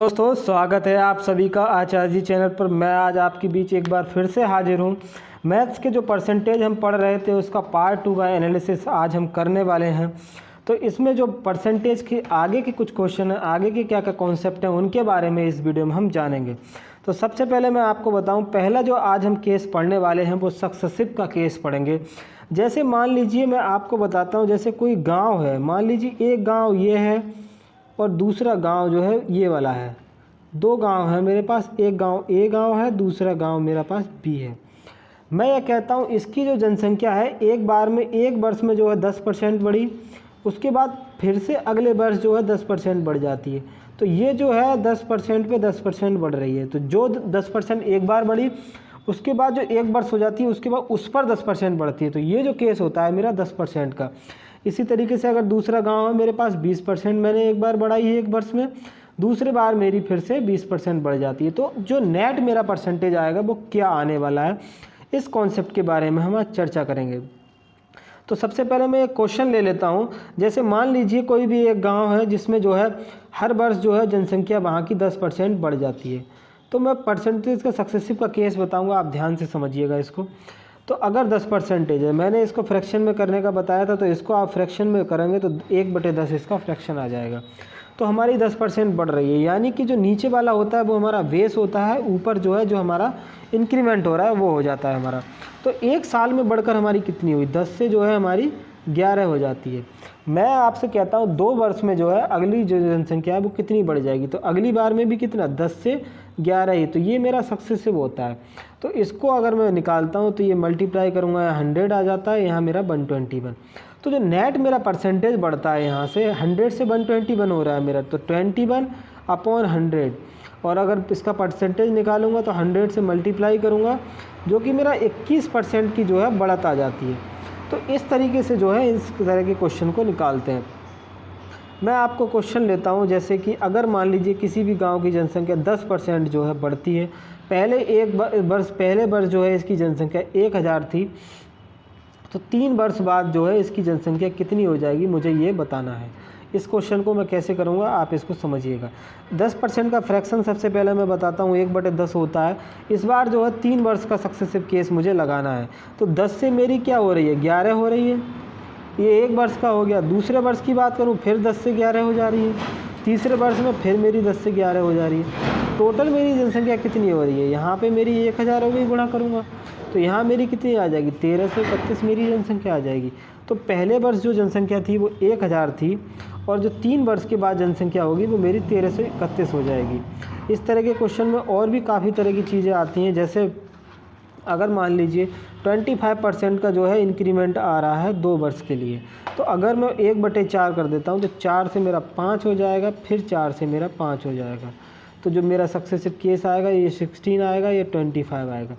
दोस्तों, स्वागत है आप सभी का आचार्य जी चैनल पर। मैं आज आपके बीच एक बार फिर से हाजिर हूँ। मैथ्स के जो परसेंटेज हम पढ़ रहे थे उसका पार्ट 2 का एनालिसिस आज हम करने वाले हैं। तो इसमें जो परसेंटेज के आगे के कुछ क्वेश्चन हैं, आगे के क्या क्या कॉन्सेप्ट हैं, उनके बारे में इस वीडियो में हम जानेंगे। तो सबसे पहले मैं आपको बताऊं, पहला जो आज हम केस पढ़ने वाले हैं वो सक्सेसिव का केस पढ़ेंगे। जैसे मान लीजिए, मैं आपको बताता हूं, जैसे कोई गांव है, मान लीजिए एक गांव ये है और दूसरा गांव जो है ये वाला है। दो गांव है मेरे पास, एक गांव ए गांव है, दूसरा गांव मेरा पास बी है। मैं ये कहता हूँ इसकी जो जनसंख्या है एक बार में, एक वर्ष में जो है 10% बढ़ी, उसके बाद फिर से अगले वर्ष जो है 10% बढ़ जाती है। तो ये जो है 10% पे 10% बढ़ रही है। तो जो 10% एक बार बढ़ी, उसके बाद जो एक वर्ष हो जाती है उसके बाद उस पर 10% बढ़ती है। तो ये जो केस होता है मेरा 10% का। इसी तरीके से अगर दूसरा गांव है मेरे पास, 20% मैंने एक बार बढ़ाई है एक वर्ष में, दूसरे बार मेरी फिर से 20% बढ़ जाती है। तो जो नेट मेरा परसेंटेज आएगा वो क्या आने वाला है, इस कॉन्सेप्ट के बारे में हम आज चर्चा करेंगे। तो सबसे पहले मैं एक क्वेश्चन ले लेता हूँ। जैसे मान लीजिए कोई भी एक गांव है जिसमें जो है हर वर्ष जो है जनसंख्या वहाँ की 10% बढ़ जाती है। तो मैं परसेंटेज का सक्सेसिव का केस बताऊँगा, आप ध्यान से समझिएगा इसको। तो अगर 10% है, मैंने इसको फ्रैक्शन में करने का बताया था, तो इसको आप फ्रैक्शन में करेंगे तो 1/10 इसका फ्रैक्शन आ जाएगा। तो हमारी 10% बढ़ रही है, यानी कि जो नीचे वाला होता है वो हमारा बेस होता है, ऊपर जो है जो हमारा इंक्रीमेंट हो रहा है वो हो जाता है हमारा। तो एक साल में बढ़कर हमारी कितनी हुई, 10 से जो है हमारी 11 हो जाती है। मैं आपसे कहता हूँ 2 वर्ष में जो है अगली जो जनसंख्या है वो कितनी बढ़ जाएगी। तो अगली बार में भी कितना, 10 से 11 ही। तो ये मेरा सक्सेसिव होता है। तो इसको अगर मैं निकालता हूँ तो ये मल्टीप्लाई करूँगा, 100 आ जाता है, यहाँ मेरा 121। तो जो नेट मेरा परसेंटेज बढ़ता है यहाँ से 100 से 121 हो रहा है मेरा, तो 21/100। और अगर इसका परसेंटेज निकालूंगा तो 100 से मल्टीप्लाई करूँगा, जो कि मेरा 21% की जो है बढ़त आ जाती है। तो इस तरीके से जो है इस तरह के क्वेश्चन को निकालते हैं। मैं आपको क्वेश्चन लेता हूं, जैसे कि अगर मान लीजिए किसी भी गांव की जनसंख्या 10% जो है बढ़ती है, पहले वर्ष जो है इसकी जनसंख्या 1000 थी, तो 3 वर्ष बाद जो है इसकी जनसंख्या कितनी हो जाएगी, मुझे ये बताना है। इस क्वेश्चन को मैं कैसे करूँगा आप इसको समझिएगा। 10% का फ्रैक्शन सबसे पहले मैं बताता हूँ 1/10 होता है। इस बार जो है 3 वर्ष का सक्सेसिव केस मुझे लगाना है। तो 10 से मेरी क्या हो रही है, 11 हो रही है, ये एक वर्ष का हो गया। दूसरे वर्ष की बात करूँ फिर 10 से 11 हो जा रही है, तीसरे वर्ष में फिर मेरी 10 से 11 हो जा रही है। टोटल मेरी जनसंख्या कितनी हो रही है, यहाँ पे मेरी 1000 हो गई, गुणा करूँगा तो यहाँ मेरी कितनी आ जाएगी, 1331 मेरी जनसंख्या आ जाएगी। तो पहले वर्ष जो जनसंख्या थी वो 1000 थी, और जो 3 वर्ष के बाद जनसंख्या होगी वो मेरी 1331 हो जाएगी। इस तरह के क्वेश्चन में और भी काफ़ी तरह की चीज़ें आती हैं। जैसे अगर मान लीजिए 25% का जो है इंक्रीमेंट आ रहा है 2 वर्ष के लिए, तो अगर मैं 1/4 कर देता हूँ तो 4 से मेरा 5 हो जाएगा, फिर 4 से मेरा 5 हो जाएगा। तो जो मेरा सक्सेसिव केस आएगा ये 16 आएगा, ये 25 आएगा।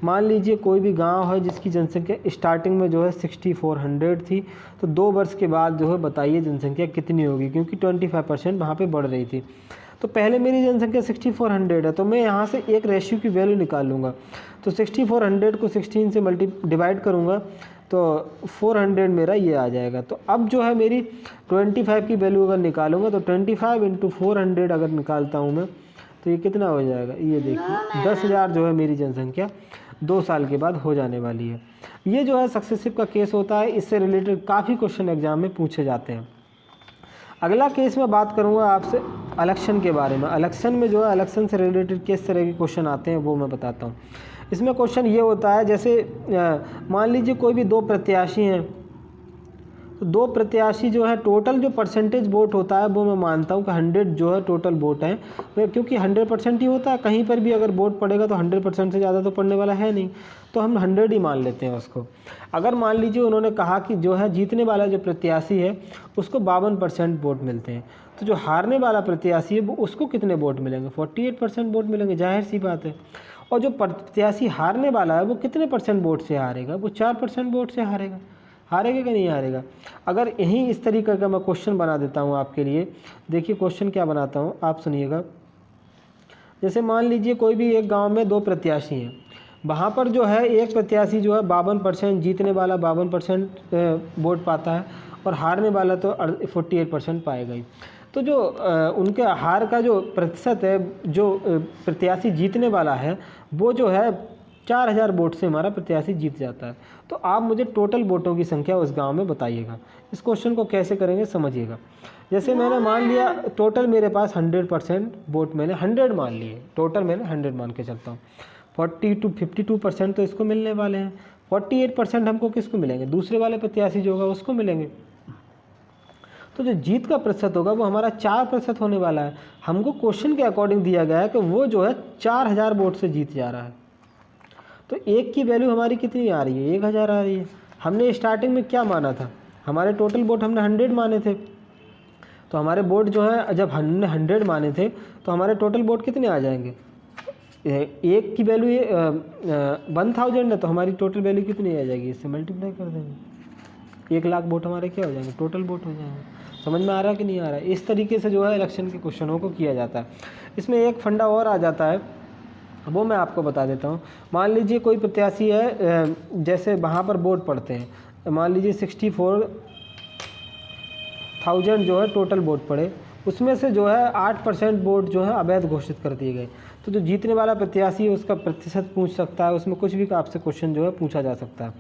मान लीजिए कोई भी गांव है जिसकी जनसंख्या स्टार्टिंग में जो है 6400 थी, तो 2 वर्ष के बाद जो है बताइए जनसंख्या कितनी होगी, क्योंकि 25% वहाँ पे बढ़ रही थी। तो पहले मेरी जनसंख्या 6400 है, तो मैं यहाँ से एक रेशियो की वैल्यू निकाल लूँगा। तो 6400 को 16 से डिवाइड करूँगा तो 400 मेरा ये आ जाएगा। तो अब जो है मेरी 25 की वैल्यू अगर निकालूंगा तो 25 × 400 अगर निकालता हूँ मैं, तो ये कितना हो जाएगा, ये देखिए 10,000 जो है मेरी जनसंख्या 2 साल के बाद हो जाने वाली है। ये जो है सक्सेसिव का केस होता है। इससे रिलेटेड काफ़ी क्वेश्चन एग्जाम में पूछे जाते हैं। अगला केस में बात करूंगा आपसे इलेक्शन के बारे में। इलेक्शन में जो है इलेक्शन से रिलेटेड किस तरह के क्वेश्चन आते हैं वो मैं बताता हूँ। इसमें क्वेश्चन ये होता है, जैसे मान लीजिए कोई भी 2 प्रत्याशी हैं, तो 2 प्रत्याशी जो है टोटल जो परसेंटेज वोट होता है वो मैं मानता हूँ कि 100 जो है टोटल वोट हैं, क्योंकि 100% ही होता है। कहीं पर भी अगर वोट पड़ेगा तो 100% से ज़्यादा तो पड़ने वाला है नहीं, तो हम 100 ही मान लेते हैं उसको। अगर मान लीजिए उन्होंने कहा कि जो है जीतने वाला जो प्रत्याशी है उसको 52% वोट मिलते हैं, तो जो हारने वाला प्रत्याशी है वो उसको कितने वोट मिलेंगे, 48% वोट मिलेंगे, जाहिर सी बात है। और जो प्रत्याशी हारने वाला है वो कितने % वोट से हारेगा, वो 4% वोट से हारेगा। हारेगा कि नहीं हारेगा। अगर यही इस तरीके का मैं क्वेश्चन बना देता हूँ आपके लिए, देखिए क्वेश्चन क्या बनाता हूँ, आप सुनिएगा। जैसे मान लीजिए कोई भी एक गांव में 2 प्रत्याशी हैं, वहाँ पर जो है एक प्रत्याशी जो है 52%, जीतने वाला 52% वोट पाता है, और हारने वाला तो 48% पाएगा ही। तो जो उनके हार का जो प्रतिशत है, जो प्रत्याशी जीतने वाला है, वो जो है 4000 वोट से हमारा प्रत्याशी जीत जाता है। तो आप मुझे टोटल वोटों की संख्या उस गांव में बताइएगा। इस क्वेश्चन को कैसे करेंगे समझिएगा। जैसे मैंने मान लिया टोटल मेरे पास 100% वोट, मैंने 100 मान लिए, टोटल मैंने 100 मान के चलता हूँ। 40 to 52% तो इसको मिलने वाले हैं, 48% हमको किसको मिलेंगे, दूसरे वाले प्रत्याशी जो होगा उसको मिलेंगे। तो जो जीत का प्रतिशत होगा वो हमारा 4% होने वाला है। हमको क्वेश्चन के अकॉर्डिंग दिया गया है कि वो जो है 4000 वोट से जीत जा रहा है। तो एक की वैल्यू हमारी कितनी आ रही है, 1000 आ रही है। हमने स्टार्टिंग में क्या माना था, हमारे टोटल वोट हमने 100 माने थे। तो हमारे वोट जो है, जब हमने 100 माने थे तो हमारे टोटल वोट कितने आ जाएंगे, एक की वैल्यू 1000 है, तो हमारी टोटल वैल्यू कितनी आ जाएगी, इससे मल्टीप्लाई कर देंगे, 1 लाख वोट हमारे क्या हो जाएंगे, टोटल वोट हो जाएंगे। समझ में आ रहा है कि नहीं आ रहा है। इस तरीके से जो है इलेक्शन के क्वेश्चनों को किया जाता है। इसमें एक फंडा और आ जाता है, वो मैं आपको बता देता हूँ। मान लीजिए कोई प्रत्याशी है, जैसे वहाँ पर वोट पड़ते हैं, मान लीजिए 64,000 जो है टोटल वोट पड़े, उसमें से जो है 8% वोट जो है अवैध घोषित कर दिए गए। तो जो जीतने वाला प्रत्याशी है उसका प्रतिशत पूछ सकता है, उसमें कुछ भी आपसे क्वेश्चन जो है पूछा जा सकता है।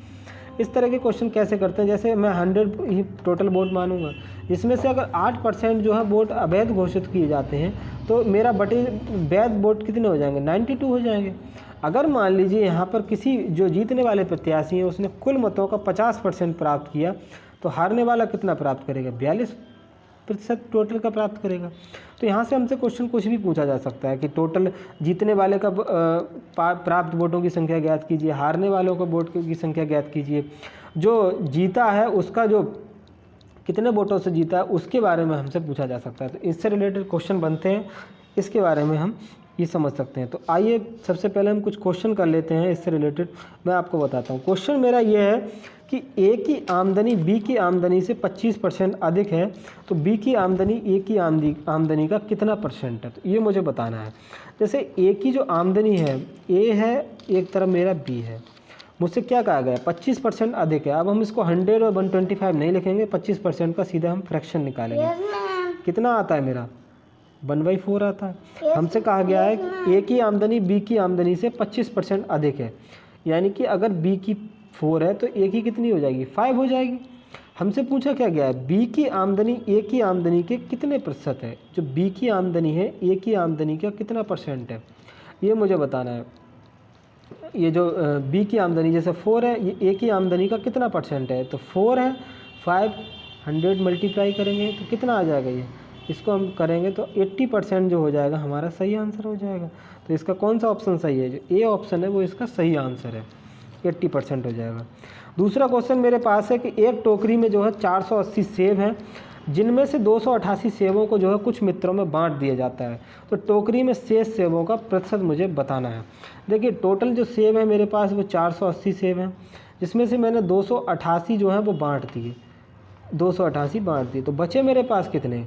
इस तरह के क्वेश्चन कैसे करते हैं, जैसे मैं 100 ही टोटल वोट मानूंगा, जिसमें से अगर 8% जो है वोट अवैध घोषित किए जाते हैं तो मेरा वैध वोट कितने हो जाएंगे, 92 हो जाएंगे। अगर मान लीजिए यहाँ पर किसी जो जीतने वाले प्रत्याशी हैं उसने कुल मतों का 50% प्राप्त किया, तो हारने वाला कितना प्राप्त करेगा, 42% टोटल का प्राप्त करेगा। तो यहाँ से हमसे क्वेश्चन कुछ भी पूछा जा सकता है कि टोटल जीतने वाले का प्राप्त वोटों की संख्या ज्ञात कीजिए, हारने वालों का वोट की संख्या ज्ञात कीजिए, जो जीता है उसका जो कितने वोटों से जीता है उसके बारे में हमसे पूछा जा सकता है। तो इससे रिलेटेड क्वेश्चन बनते हैं, इसके बारे में हम ये समझ सकते हैं। तो आइए सबसे पहले हम कुछ क्वेश्चन कर लेते हैं इससे रिलेटेड, मैं आपको बताता हूँ। क्वेश्चन मेरा ये है कि ए की आमदनी बी की आमदनी से 25% अधिक है, तो बी की आमदनी ए की आमदनी का कितना परसेंट है, तो ये मुझे बताना है। जैसे ए की जो आमदनी है, ए है एक तरफ, मेरा बी है, मुझसे क्या कहा गया, 25% अधिक है। अब हम इसको 100 और 125 नहीं लिखेंगे, 25% का सीधा हम फ्रैक्शन निकालेंगे। कितना आता है मेरा, 1/4 आता है। हमसे कहा गया है ए की आमदनी बी की आमदनी से 25% अधिक है, यानी कि अगर बी की 4 है तो ए की कितनी हो जाएगी, 5 हो जाएगी। हमसे पूछा क्या गया है, बी की आमदनी ए की आमदनी के कितने प्रतिशत है, जो बी की आमदनी है ए की आमदनी का कितना परसेंट है, ये मुझे बताना है। ये जो बी की आमदनी जैसे 4 है, ये ए की आमदनी का कितना परसेंट है, तो 4 है, 500 मल्टीप्लाई करेंगे तो कितना आ जाएगा, ये इसको हम करेंगे तो 80% जो हो जाएगा हमारा सही आंसर हो जाएगा। तो इसका कौन सा ऑप्शन सही है, जो ए ऑप्शन है वो इसका सही आंसर है, 80% हो जाएगा। दूसरा क्वेश्चन मेरे पास है कि एक टोकरी में जो है 480 सेब हैं, जिनमें से 288 सेबों को जो है कुछ मित्रों में बांट दिया जाता है, तो टोकरी में शेष सेबों का प्रतिशत मुझे बताना है। देखिए टोटल जो सेब है मेरे पास वो 480 सेब हैं, जिसमें से मैंने 288 जो है वो बांट दिए, 288 बांट दिए, तो बचे मेरे पास कितने,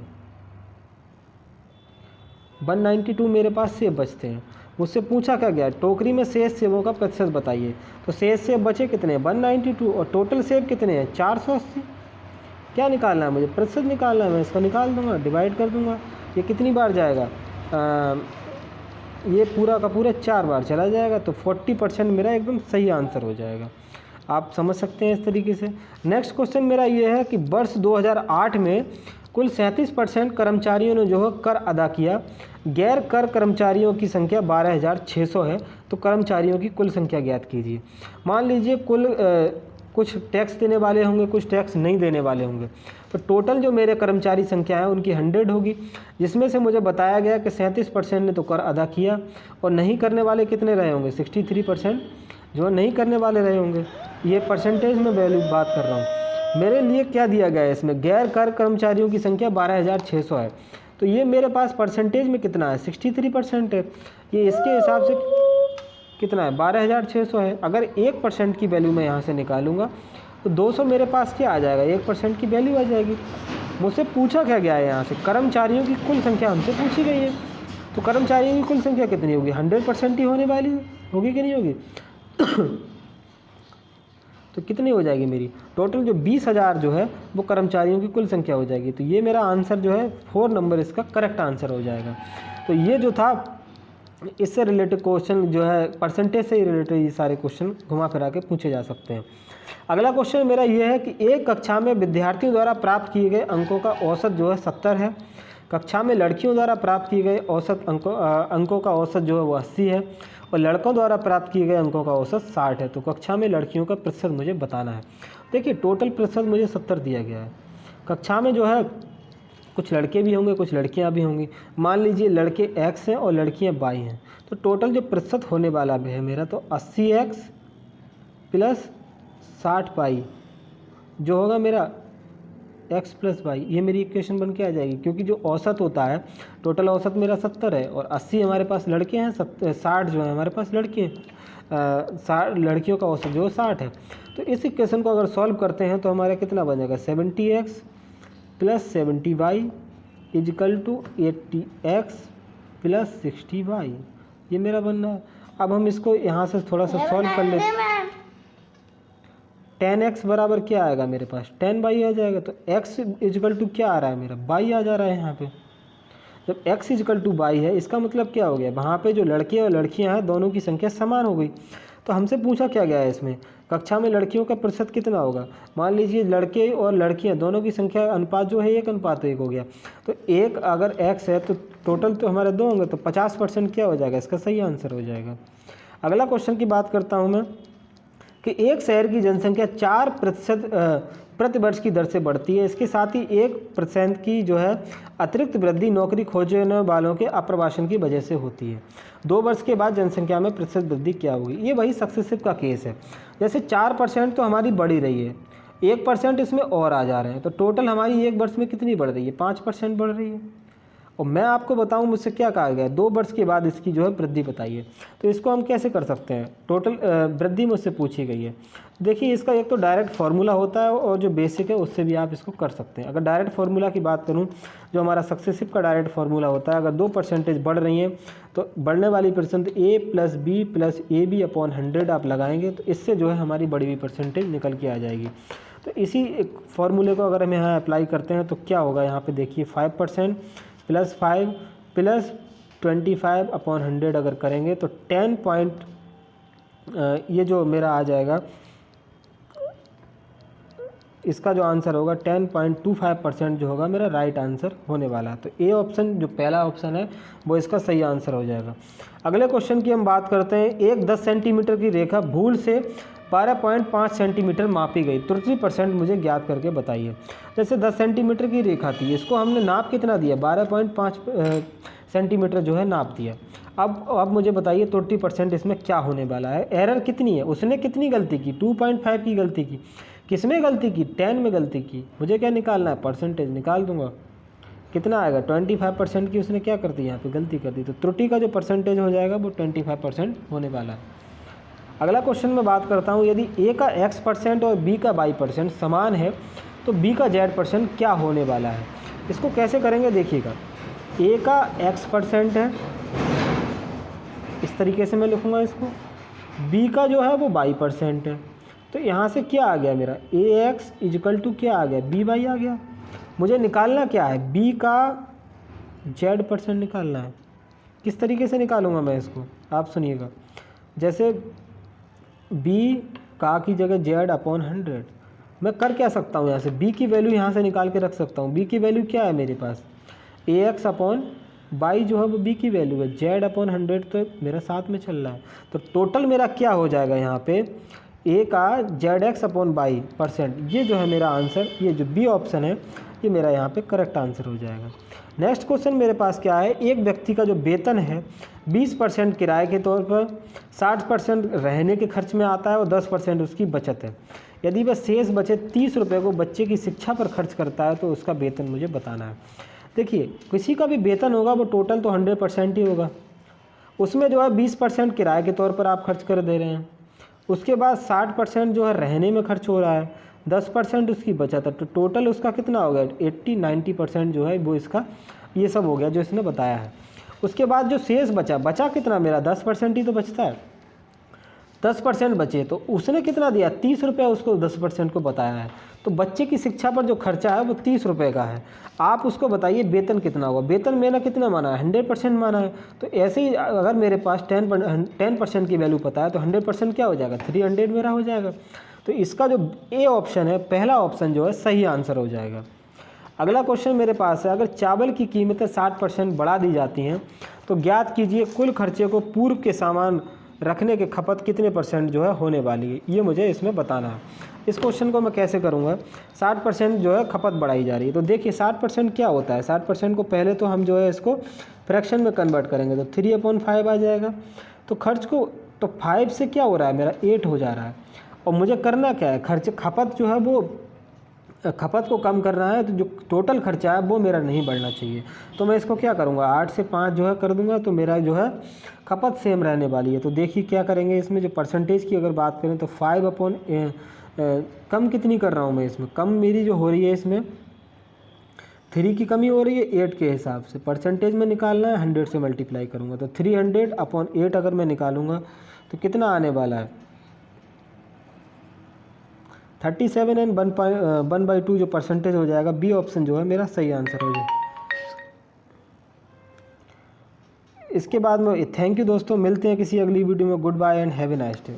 192 मेरे पास सेब बचते हैं। मुझसे पूछा क्या गया, टोकरी में शेष सेबों का प्रतिशत बताइए, तो शेष सेब बचे कितने, 192, और टोटल सेब कितने हैं, 480। क्या निकालना है मुझे, प्रतिशत निकालना है, मैं इसको निकाल दूंगा, डिवाइड कर दूंगा, ये कितनी बार जाएगा, ये पूरा का पूरा 4 बार चला जाएगा, तो 40% मेरा एकदम सही आंसर हो जाएगा। आप समझ सकते हैं इस तरीके से। नेक्स्ट क्वेश्चन मेरा ये है कि वर्ष 2008 में कुल 37% कर्मचारियों ने जो है कर अदा किया, गैर कर कर्मचारियों की संख्या 12,600 है, तो कर्मचारियों की कुल संख्या ज्ञात कीजिए। मान लीजिए कुल कुछ टैक्स देने वाले होंगे, कुछ टैक्स नहीं देने वाले होंगे, तो टोटल जो मेरे कर्मचारी संख्या है उनकी 100 होगी, जिसमें से मुझे बताया गया कि 37% ने तो कर अदा किया, और नहीं करने वाले कितने रहे होंगे, 63% जो नहीं करने वाले रहे होंगे। ये परसेंटेज में वैल्यू बात कर रहा हूँ। मेरे लिए क्या दिया गया है, इसमें गैर कर कर्मचारियों की संख्या 12,600 है, तो ये मेरे पास परसेंटेज में कितना है, 63% है। ये इसके हिसाब से कितना है, 12,600 है। अगर 1% की वैल्यू मैं यहाँ से निकालूंगा तो 200 मेरे पास क्या आ जाएगा, 1% की वैल्यू आ जाएगी। मुझसे पूछा क्या गया है, यहाँ से कर्मचारियों की कुल संख्या हमसे पूछी गई है, तो कर्मचारियों की कुल संख्या कितनी होगी, 100% ही होने वाली होगी कि नहीं होगी। तो कितनी हो जाएगी मेरी टोटल जो 20,000 जो है वो कर्मचारियों की कुल संख्या हो जाएगी। तो ये मेरा आंसर जो है 4 नंबर इसका करेक्ट आंसर हो जाएगा। तो ये जो था इससे रिलेटेड क्वेश्चन जो है परसेंटेज से रिलेटेड ये सारे क्वेश्चन घुमा फिरा के पूछे जा सकते हैं। अगला क्वेश्चन मेरा ये है कि एक कक्षा में विद्यार्थियों द्वारा प्राप्त किए गए अंकों का औसत जो है 70 है, कक्षा में लड़कियों द्वारा प्राप्त किए गए औसत अंकों का औसत जो है वो 80 है और लड़कों द्वारा प्राप्त किए गए अंकों का औसत 60 है। तो कक्षा में लड़कियों का प्रतिशत मुझे बताना है। देखिए टोटल प्रतिशत मुझे 70 दिया गया है। कक्षा में जो है कुछ लड़के भी होंगे कुछ लड़कियां भी होंगी। मान लीजिए लड़के x हैं और लड़कियां y हैं, तो टोटल जो प्रतिशत होने वाला भी है मेरा तो 80x प्लस 60y जो होगा मेरा x प्लस y, ये मेरी इक्वेशन बन के आ जाएगी। क्योंकि जो औसत होता है टोटल औसत मेरा 70 है और 80 हमारे पास लड़के हैं, 60 जो है हमारे पास लड़के हैं, 60 लड़कियों का औसत जो 60 है। तो इस इक्वेशन को अगर सॉल्व करते हैं तो हमारा कितना बनेगा 70x plus 70y is equal to 80x plus 60y, ये मेरा बनना है। अब हम इसको यहाँ से थोड़ा सा सॉल्व कर लेते हैं। 10x बराबर क्या आएगा मेरे पास 10y आ जाएगा। तो x इजकल टू क्या आ रहा है मेरा y आ जा रहा है यहाँ पे। जब x इजकल टू y है इसका मतलब क्या हो गया, वहाँ पे जो लड़के और लड़कियाँ हैं दोनों की संख्या समान हो गई। तो हमसे पूछा क्या गया है इसमें, कक्षा में लड़कियों का प्रतिशत कितना होगा। मान लीजिए लड़के और लड़कियां दोनों की संख्या अनुपात जो है 1:1 हो गया। तो एक अगर x है तो टोटल तो हमारे 2 होंगे, तो 50% क्या हो जाएगा, इसका सही आंसर हो जाएगा। अगला क्वेश्चन की बात करता हूँ मैं कि एक शहर की जनसंख्या 4% प्रति वर्ष की दर से बढ़ती है। इसके साथ ही 1% की जो है अतिरिक्त वृद्धि नौकरी खोजने वालों के अप्रवासन की वजह से होती है। 2 वर्ष के बाद जनसंख्या में प्रतिशत वृद्धि क्या होगी। ये वही सक्सेसिव का केस है। जैसे 4% तो हमारी बढ़ ही रही है, 1% इसमें और आ जा रहे हैं, तो टोटल हमारी 1 वर्ष में कितनी बढ़ रही है 5% बढ़ रही है। और मैं आपको बताऊं मुझसे क्या कहा गया है 2 वर्ष के बाद इसकी जो है वृद्धि बताइए। तो इसको हम कैसे कर सकते हैं, टोटल वृद्धि मुझसे पूछी गई है। देखिए इसका एक तो डायरेक्ट फार्मूला होता है और जो बेसिक है उससे भी आप इसको कर सकते हैं। अगर डायरेक्ट फार्मूला की बात करूं, जो हमारा सक्सेसिव का डायरेक्ट फार्मूला होता है, अगर 2% बढ़ रही हैं तो बढ़ने वाली percent a plus B plus AB upon 100 आप लगाएंगे, तो इससे जो है हमारी बढ़ी हुई परसेंटेज निकल के आ जाएगी। तो इसी एक फार्मूले को अगर हम यहाँ अप्लाई करते हैं तो क्या होगा, यहाँ पे देखिए 5% प्लस 5 प्लस 25 अपॉन 100 अगर करेंगे तो 10 ये जो मेरा आ जाएगा, इसका जो आंसर होगा 10.25% जो होगा मेरा राइट आंसर होने वाला है। तो ए ऑप्शन जो पहला ऑप्शन है वो इसका सही आंसर हो जाएगा। अगले क्वेश्चन की हम बात करते हैं। एक 10 सेंटीमीटर की रेखा भूल से 12.5 सेंटीमीटर मापी गई, त्रुटि % मुझे ज्ञात करके बताइए। जैसे 10 सेंटीमीटर की रेखा थी, इसको हमने नाप कितना दिया 12.5 सेंटीमीटर जो है नाप दिया। अब मुझे बताइए त्रुटि % इसमें क्या होने वाला है, एरर कितनी है, उसने कितनी गलती की 2.5 की गलती की, किसमें गलती की 10 में गलती की। मुझे क्या निकालना है, परसेंटेज निकाल दूंगा, कितना आएगा 25% की उसने क्या कर दी यहाँ पे गलती कर दी। तो त्रुटि का जो परसेंटेज हो जाएगा वो 25% होने वाला है। अगला क्वेश्चन में बात करता हूँ, यदि a का x% और b का y% समान है तो b का z% क्या होने वाला है। इसको कैसे करेंगे देखिएगा, a का x% है, इस तरीके से मैं लिखूँगा इसको, b का जो है वो y% है। तो यहाँ से क्या आ गया मेरा ax इजकल टू क्या आ गया by आ गया। मुझे निकालना क्या है, b का z% निकालना है। किस तरीके से निकालूंगा मैं इसको, आप सुनिएगा। जैसे b का की जगह z अपॉन 100, मैं कर क्या सकता हूँ, यहाँ से b की वैल्यू यहाँ से निकाल के रख सकता हूँ। b की वैल्यू क्या है मेरे पास, ax अपॉन y जो है वो b की वैल्यू है, z अपॉन 100 तो मेरा साथ में चल रहा है। तो टोटल मेरा क्या हो जाएगा यहाँ पे, a का zx अपॉन y%, ये जो है मेरा आंसर, ये जो बी ऑप्शन है ये मेरा यहाँ पे करेक्ट आंसर हो जाएगा। नेक्स्ट क्वेश्चन मेरे पास क्या है, एक व्यक्ति का जो वेतन है 20% किराए के तौर पर, 60% रहने के खर्च में आता है और 10% उसकी बचत है। यदि वह शेष बचे 30 रुपये को बच्चे की शिक्षा पर खर्च करता है तो उसका वेतन मुझे बताना है। देखिए किसी का भी वेतन होगा वो टोटल तो 100% ही होगा, उसमें जो है 20% किराए के तौर पर आप खर्च कर दे रहे हैं, उसके बाद 60% जो है रहने में खर्च हो रहा है, 10% उसकी बचत है। तो टोटल उसका कितना हो गया 80-90% जो है वो इसका ये सब हो गया जो इसने बताया है। उसके बाद जो शेष बचा कितना मेरा 10% ही तो बचता है। 10% बचे, तो उसने कितना दिया, 30 रुपये उसको 10% को बताया है। तो बच्चे की शिक्षा पर जो खर्चा है वो 30 रुपये का है। आप उसको बताइए वेतन कितना हुआ, वेतन मैंने कितना माना है, 100% माना है। तो ऐसे ही अगर मेरे पास 10% की वैल्यू पता है तो 100% क्या हो जाएगा, 300 मेरा हो जाएगा। तो इसका जो ए ऑप्शन है, पहला ऑप्शन जो है सही आंसर हो जाएगा। अगला क्वेश्चन मेरे पास है, अगर चावल की कीमतें 60% बढ़ा दी जाती हैं तो ज्ञात कीजिए कुल खर्चे को पूर्व के सामान रखने के खपत कितने % जो है होने वाली है, ये मुझे इसमें बताना है। इस क्वेश्चन को मैं कैसे करूँगा, 60% जो है खपत बढ़ाई जा रही है, तो देखिए 60% क्या होता है, 60% को पहले तो हम जो है इसको फ्रैक्शन में कन्वर्ट करेंगे तो 3/5 आ जाएगा। तो खर्च को, तो 5 से क्या हो रहा है मेरा 8 हो जा रहा है, और मुझे करना क्या है, खर्च खपत जो है वो खपत को कम करना है, तो जो टोटल खर्चा है वो मेरा नहीं बढ़ना चाहिए। तो मैं इसको क्या करूँगा, 8 से 5 जो है कर दूँगा, तो मेरा जो है खपत सेम रहने वाली है। तो देखिए क्या करेंगे, इसमें जो परसेंटेज की अगर बात करें तो 5 कम कितनी कर रहा हूँ मैं, इसमें कम मेरी जो हो रही है, इसमें 3 की कमी हो रही है 8 के हिसाब से। परसेंटेज में निकालना है, 100 से मल्टीप्लाई करूँगा, तो 300/8 अगर मैं निकालूँगा तो कितना आने वाला है, 37 एंड 1/2 जो परसेंटेज हो जाएगा। बी ऑप्शन जो है मेरा सही आंसर हो जाएगा। इसके बाद में थैंक यू दोस्तों, मिलते हैं किसी अगली वीडियो में। Good bye and have a nice day.